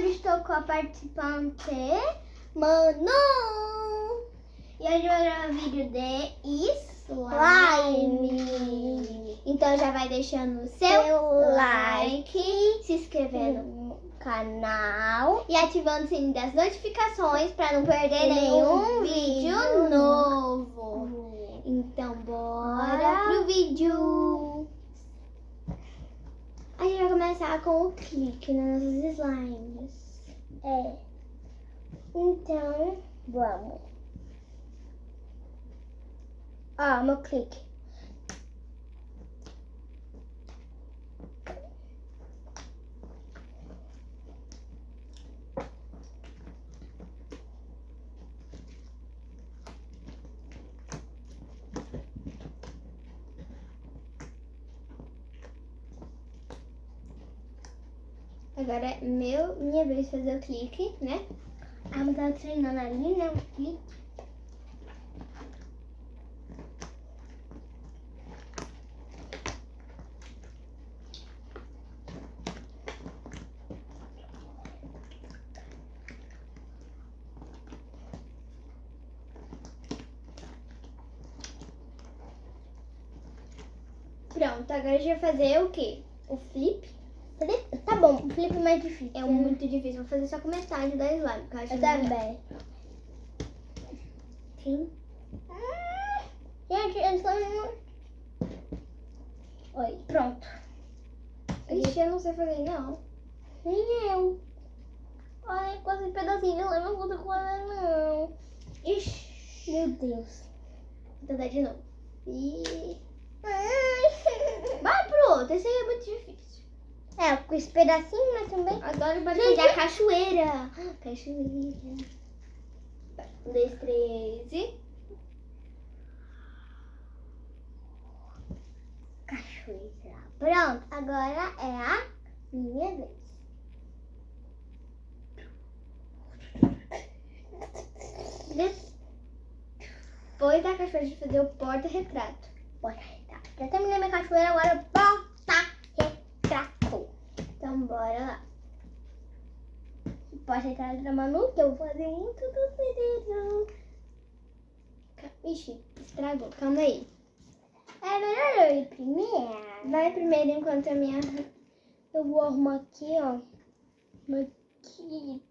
hoje estou com a participante Manu. E hoje eu vou gravar vídeo de slime. Então já vai deixando o seu like, se inscrevendo no canal e ativando o sininho das notificações para não perder nenhum vídeo novo. Então bora pro vídeo. A gente vai começar com o clique nas nossas slimes. Então, vamos. Ó, meu clique. Agora é minha vez de fazer o clique, né? A Amanda tá treinando ali, né? O clique. Pronto, agora a gente vai fazer o quê? O flip. Flip? Tá bom, o flip é mais difícil. É muito difícil. Vou fazer só com metade da slime. Que eu acho também. Sim. Gente, a slime... Oi, pronto. Ixi, eu não sei fazer, não. Nem eu. Ai, quase um pedacinho. Eu não vou fazer, não. Ixi, meu Deus. Vou tentar de novo. Vai pro outro, esse aí é muito difícil. Com esse pedacinho, mas também. Agora vai fazer a cachoeira. Cachoeira. 1, 2, 3 e... Cachoeira. Pronto, agora é a minha vez. Depois da cachoeira de fazer o porta-retrato. Porta-retrato. Já terminei minha cachoeira, agora porta-retrato. Então bora lá. Porta-retrato da Manu, que eu vou fazer muito do dedo. Ixi, estragou. Calma aí. É melhor eu ir primeiro? Vai primeiro enquanto a minha... Eu vou arrumar aqui, ó. Aqui.